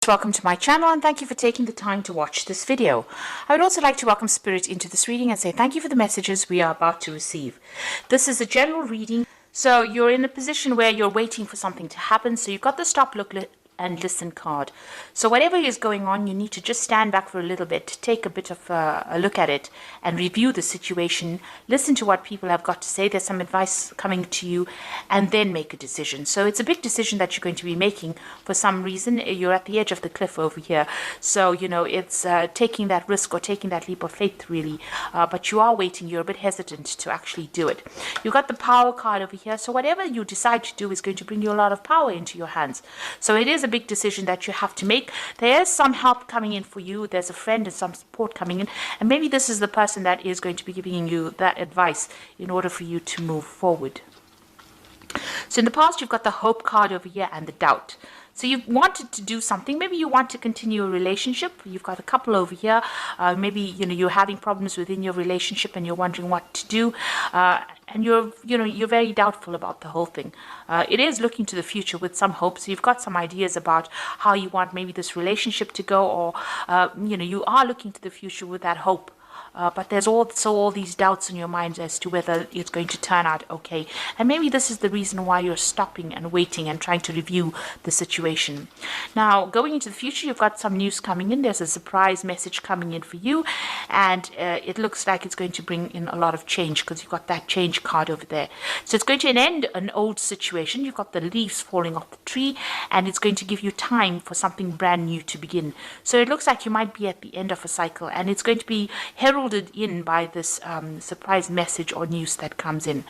Welcome to my channel and thank you for taking the time to watch this video. I would also like to welcome Spirit into this reading and say thank you for the messages we are about to receive. This is a general reading, so you're in a position where you're waiting for something to happen, so you've got the stop, look, and listen card. So whatever is going on, you need to just stand back for a little bit, take a bit of a look at it and review the situation, listen to what people have got to say. There's some advice coming to you, and then make a decision. So it's a big decision that you're going to be making. For some reason, you're at the edge of the cliff over here. So, you know, it's taking that risk or taking that leap of faith, really. But you are waiting. You're a bit hesitant to actually do it. You've got the power card over here. So whatever you decide to do is going to bring you a lot of power into your hands. So it is a big decision that you have to make. There is some help coming in for you. There's a friend and some support coming in, and maybe this is the person that is going to be giving you that advice in order for you to move forward. So in the past, you've got the hope card over here and the doubt. So you've wanted to do something. Maybe you want to continue a relationship. You've got a couple over here. Maybe you're having problems within your relationship and you're wondering what to do. And you're very doubtful about the whole thing. It is looking to the future with some hope. So you've got some ideas about how you want maybe this relationship to go, or you are looking to the future with that hope. But there's also all these doubts in your mind as to whether it's going to turn out okay. And maybe this is the reason why you're stopping and waiting and trying to review the situation. Now, going into the future, you've got some news coming in. There's a surprise message coming in for you. And it looks like it's going to bring in a lot of change, because you've got that change card over there. So it's going to end an old situation. You've got the leaves falling off the tree, and it's going to give you time for something brand new to begin. So it looks like you might be at the end of a cycle, and it's going to be heralded in by this surprise message or news that comes in,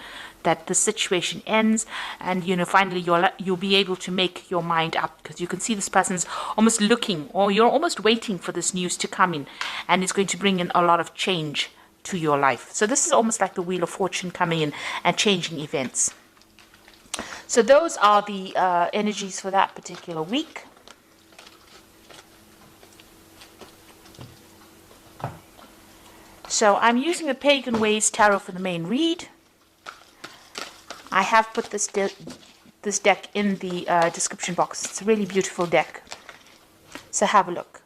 that the situation ends, and finally you'll be able to make your mind up, because you can see this person's almost looking, or you're almost waiting for this news to come in, and it's going to bring in a lot of change to your life. So this is almost like the Wheel of Fortune coming in and changing events. So those are the energies for that particular week. So I'm using the Pagan Ways Tarot for the main read. I have put this deck in the description box. It's a really beautiful deck. So have a look.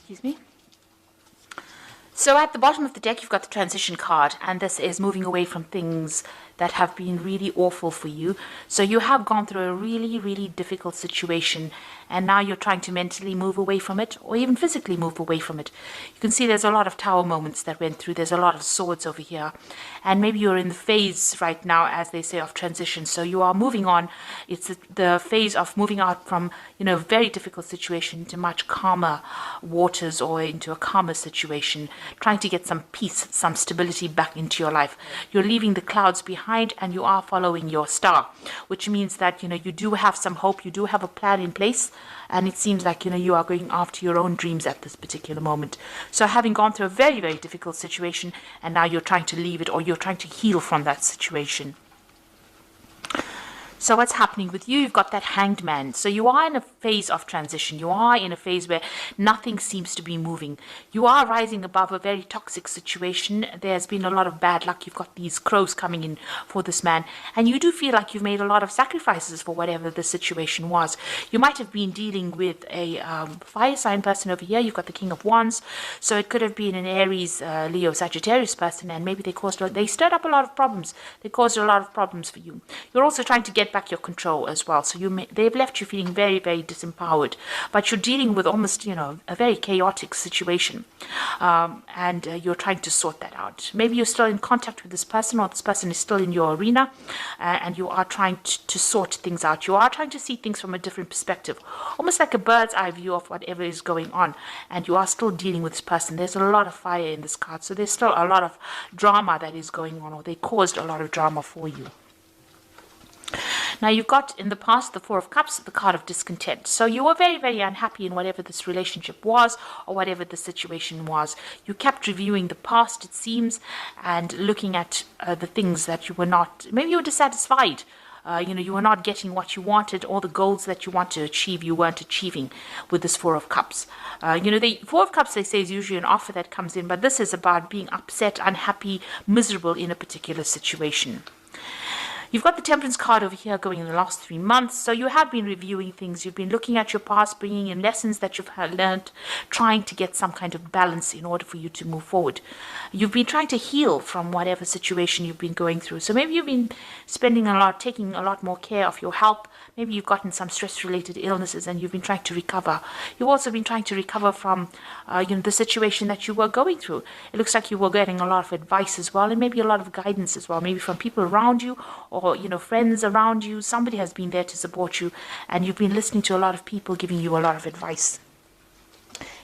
Excuse me. So at the bottom of the deck, you've got the transition card, and this is moving away from things that have been really awful for you. So you have gone through a really, really difficult situation, and now you're trying to mentally move away from it, or even physically move away from it. You can see there's a lot of tower moments that went through. There's a lot of swords over here, and maybe you're in the phase right now, as they say, of transition. So you are moving on. It's the phase of moving out from a very difficult situation into much calmer waters, or into a calmer situation, trying to get some peace, some stability back into your life. You're leaving the clouds behind, and you are following your star, which means that you do have some hope. You do have a plan in place, and it seems like you are going after your own dreams at this particular moment. So having gone through a very, very difficult situation, and now you're trying to leave it, or you're trying to heal from that situation. So what's happening with you? You've got that Hanged Man. So you are in a phase of transition. You are in a phase where nothing seems to be moving. You are rising above a very toxic situation. There's been a lot of bad luck. You've got these crows coming in for this man. And you do feel like you've made a lot of sacrifices for whatever the situation was. You might have been dealing with a fire sign person over here. You've got the King of Wands. So it could have been an Aries, Leo, Sagittarius person. And maybe they stirred up a lot of problems. They caused a lot of problems for you. You're also trying to get get back your control as well. So they've left you feeling very, very disempowered, but you're dealing with almost, a very chaotic situation, and you're trying to sort that out. Maybe you're still in contact with this person, or this person is still in your arena, and you are trying to sort things out. You are trying to see things from a different perspective, almost like a bird's eye view of whatever is going on, and you are still dealing with this person. There's a lot of fire in this card, so there's still a lot of drama that is going on, or they caused a lot of drama for you. Now, you've got in the past the Four of Cups, the card of discontent. So you were very, very unhappy in whatever this relationship was, or whatever the situation was. You kept reviewing the past, it seems, and looking at the things that you were not, maybe you were dissatisfied. You were not getting what you wanted, all the goals that you want to achieve, you weren't achieving with this Four of Cups. The Four of Cups, they say, is usually an offer that comes in, but this is about being upset, unhappy, miserable in a particular situation. You've got the Temperance card over here going in the last 3 months. So you have been reviewing things. You've been looking at your past, bringing in lessons that you've learned, trying to get some kind of balance in order for you to move forward. You've been trying to heal from whatever situation you've been going through. So maybe you've been taking a lot more care of your health. Maybe you've gotten some stress-related illnesses and you've been trying to recover. You've also been trying to recover from, the situation that you were going through. It looks like you were getting a lot of advice as well, and maybe a lot of guidance as well, maybe from people around you, or friends around you. Somebody has been there to support you, and you've been listening to a lot of people giving you a lot of advice.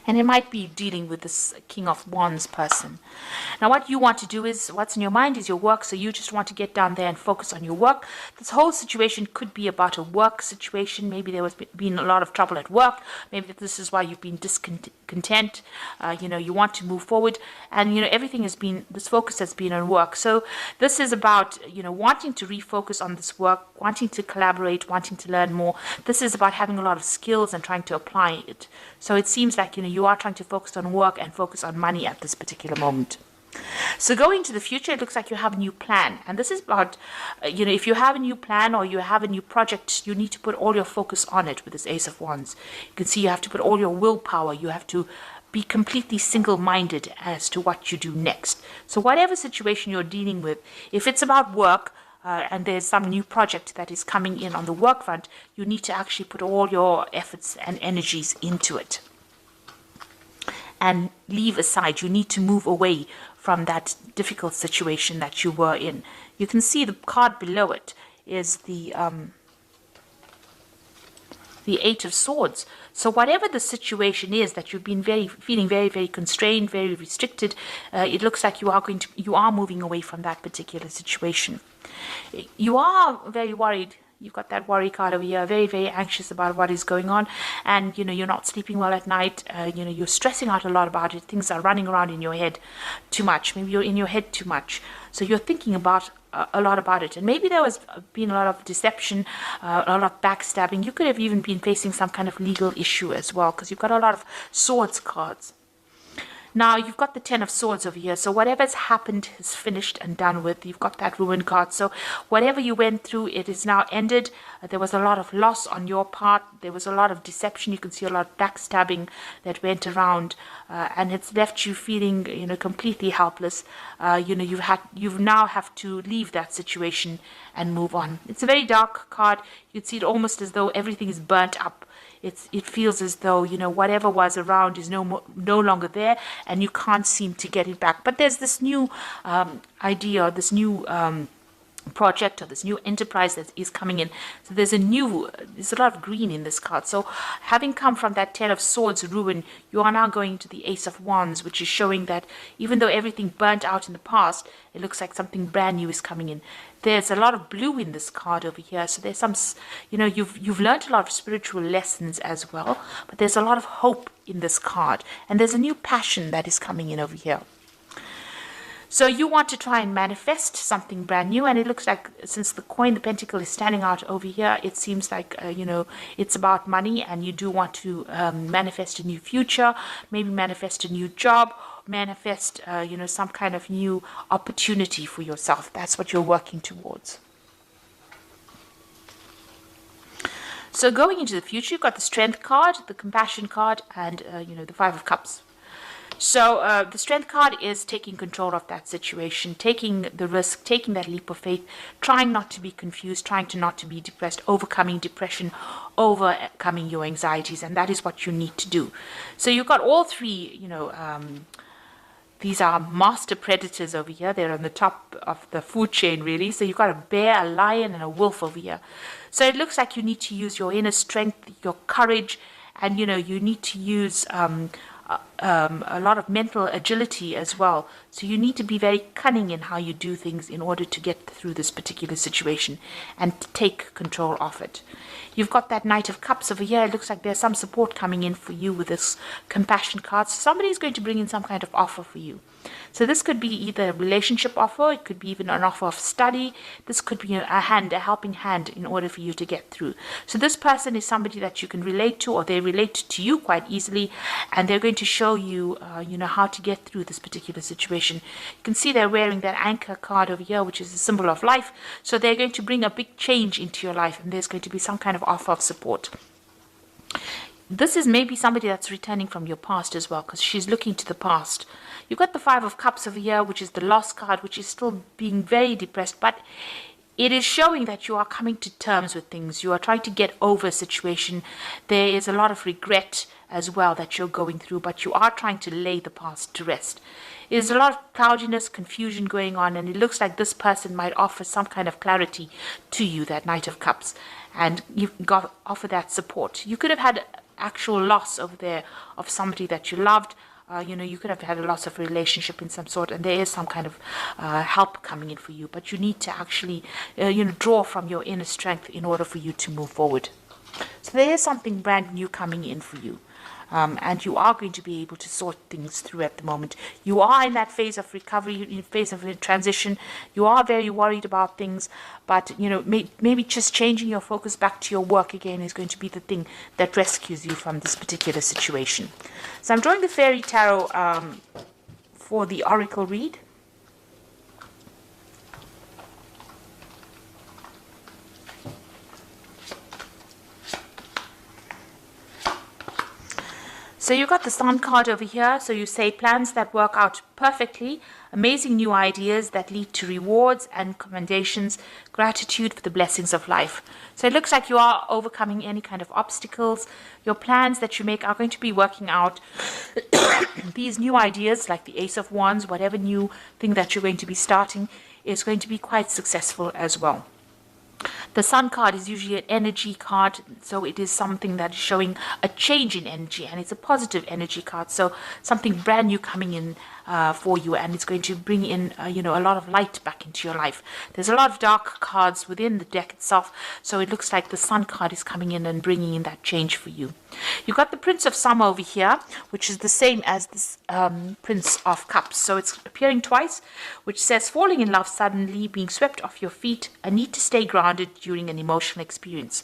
And it might be dealing with this King of Wands person. Now, what you want to do is, what's in your mind is your work, so you just want to get down there and focus on your work. This whole situation could be about a work situation. Maybe there was been a lot of trouble at work. Maybe this is why you've been discontent. You want to move forward, and everything has been, this focus has been on work. So this is about wanting to refocus on this work, wanting to collaborate, wanting to learn more. This is about having a lot of skills and trying to apply it. So it seems like you are trying to focus on work and focus on money at this particular moment. So going into the future, it looks like you have a new plan. And this is about, if you have a new plan or you have a new project, you need to put all your focus on it with this Ace of Wands. You can see you have to put all your willpower. You have to be completely single-minded as to what you do next. So whatever situation you're dealing with, if it's about work, and there's some new project that is coming in on the work front, you need to actually put all your efforts and energies into it. And leave aside, you need to move away from that difficult situation that you were in. You can see the card below it is the Eight of Swords. So whatever the situation is that you've been feeling very, very constrained, very restricted, it looks like you are moving away from that particular situation. You are very worried. You've got that worry card over here, very, very anxious about what is going on. And, you're not sleeping well at night. You're stressing out a lot about it. Things are running around in your head too much. Maybe you're in your head too much. So you're thinking about a lot about it. And maybe there has been a lot of deception, a lot of backstabbing. You could have even been facing some kind of legal issue as well, because you've got a lot of swords cards. Now, you've got the Ten of Swords over here. So whatever's happened is finished and done with. You've got that Ruin card. So whatever you went through, it is now ended. There was a lot of loss on your part. There was a lot of deception. You can see a lot of backstabbing that went around. And it's left you feeling, completely helpless. You now have to leave that situation and move on. It's a very dark card. You'd see it almost as though everything is burnt up. It feels as though, whatever was around is no longer there, and you can't seem to get it back. But there's this new idea, this new project, or this new enterprise that is coming in. So there's a lot of green in this card. So having come from that Ten of Swords ruin, you are now going to the Ace of Wands, which is showing that even though everything burnt out in the past, it looks like something brand new is coming in. There's a lot of blue in this card over here. So there's some, you've learned a lot of spiritual lessons as well, but there's a lot of hope in this card. And there's a new passion that is coming in over here. So you want to try and manifest something brand new, and it looks like since the coin, the pentacle, is standing out over here, it seems like, it's about money, and you do want to manifest a new future, maybe manifest a new job, manifest, some kind of new opportunity for yourself. That's what you're working towards. So going into the future, you've got the Strength card, the Compassion card, and, the Five of Cups. So the strength card is taking control of that situation, taking the risk, taking that leap of faith, trying not to be confused, trying to not to be depressed, overcoming depression, overcoming your anxieties, and that is what you need to do. So you've got all three, these are master predators over here. They're on the top of the food chain, really. So you've got a bear, a lion, and a wolf over here. So it looks like you need to use your inner strength, your courage, and, you need to use a lot of mental agility as well. So you need to be very cunning in how you do things in order to get through this particular situation and take control of it. You've got that Knight of Cups over here. It looks like there's some support coming in for you with this compassion card. So somebody's going to bring in some kind of offer for you. So this could be either a relationship offer, it could be even an offer of study. This could be a helping hand in order for you to get through. So this person is somebody that you can relate to, or they relate to you quite easily, and they're going to show you, how to get through this particular situation. You can see they're wearing that anchor card over here, which is a symbol of life. So they're going to bring a big change into your life, and there's going to be some kind of offer of support. This is maybe somebody that's returning from your past as well, because she's looking to the past. You've got the Five of Cups over here, which is the lost card, which is still being very depressed, but it is showing that you are coming to terms with things. You are trying to get over a situation. There is a lot of regret as well that you're going through, but you are trying to lay the past to rest. There's a lot of cloudiness, confusion going on, and it looks like this person might offer some kind of clarity to you, that Knight of Cups, and you've got to offer that support. You could have had actual loss over there of somebody that you loved. You could have had a loss of a relationship in some sort, and there is some kind of help coming in for you, but you need to actually draw from your inner strength in order for you to move forward. So there is something brand new coming in for you. And you are going to be able to sort things through at the moment. You are in that phase of recovery, in phase of transition. You are very worried about things, but maybe just changing your focus back to your work again is going to be the thing that rescues you from this particular situation. So I'm drawing the Fairy Tarot for the Oracle read. So you've got the Sun card over here. So you say plans that work out perfectly, amazing new ideas that lead to rewards and commendations, gratitude for the blessings of life. So it looks like you are overcoming any kind of obstacles. Your plans that you make are going to be working out. These new ideas, like the Ace of Wands, whatever new thing that you're going to be starting, is going to be quite successful as well. The Sun card is usually an energy card, so it is something that is showing a change in energy, and it's a positive energy card, so something brand new coming in for you, and it's going to bring in a lot of light back into your life. There's a lot of dark cards within the deck itself, so it looks like the Sun card is coming in and bringing in that change for you. You've got the Prince of Summer over here, which is the same as this Prince of Cups, so it's appearing twice, which says falling in love suddenly, being swept off your feet, a need to stay grounded during an emotional experience.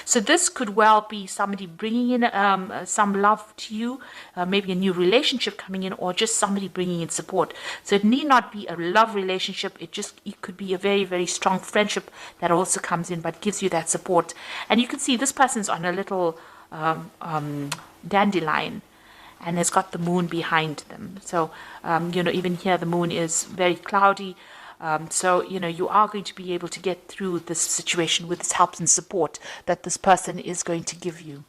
So this could well be somebody bringing in some love to you, maybe a new relationship coming in, or just somebody bringing in support. So it need not be a love relationship. It could be a very, very strong friendship that also comes in, but gives you that support. And you can see this person's on a little dandelion, and has got the moon behind them. So even here the moon is very cloudy. So you are going to be able to get through this situation with this help and support that this person is going to give you.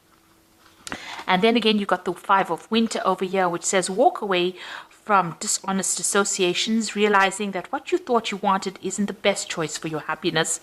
And then again, you've got the Five of Winter over here, which says walk away from dishonest associations, realizing that what you thought you wanted isn't the best choice for your happiness,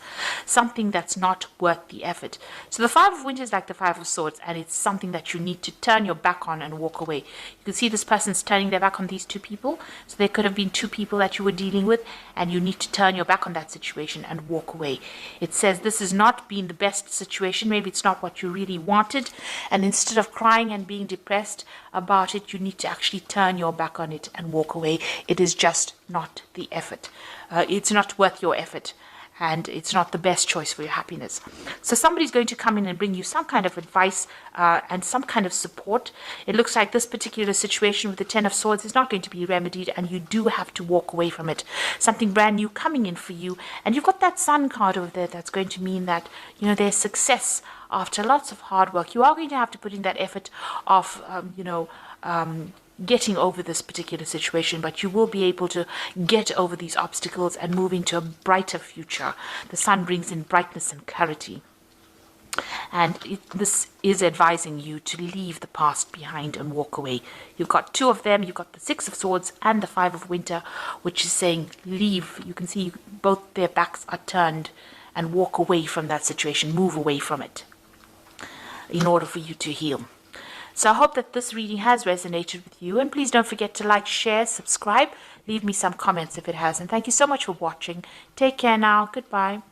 something that's not worth the effort. So the Five of Winter is like the Five of Swords, and it's something that you need to turn your back on and walk away. You can see this person's turning their back on these two people. So there could have been two people that you were dealing with, and you need to turn your back on that situation and walk away. It says this has not been the best situation. Maybe it's not what you really wanted, and instead of crying and being depressed about it, you need to actually turn your back on it and walk away. It is just not the effort. It's not worth your effort, and it's not the best choice for your happiness. So somebody's going to come in and bring you some kind of advice and some kind of support. It looks like this particular situation with the Ten of Swords is not going to be remedied, and you do have to walk away from it. Something brand new coming in for you, and you've got that Sun card over there. That's going to mean that there's success after lots of hard work. You are going to have to put in that effort of getting over this particular situation, but you will be able to get over these obstacles and move into a brighter future. The sun brings in brightness and clarity. And this is advising you to leave the past behind and walk away. You've got two of them. You've got the Six of Swords and the Five of Winter, which is saying leave. You can see both their backs are turned, and walk away from that situation. Move away from it in order for you to heal. So I hope that this reading has resonated with you. And please don't forget to like, share, subscribe. Leave me some comments if it has. And thank you so much for watching. Take care now. Goodbye.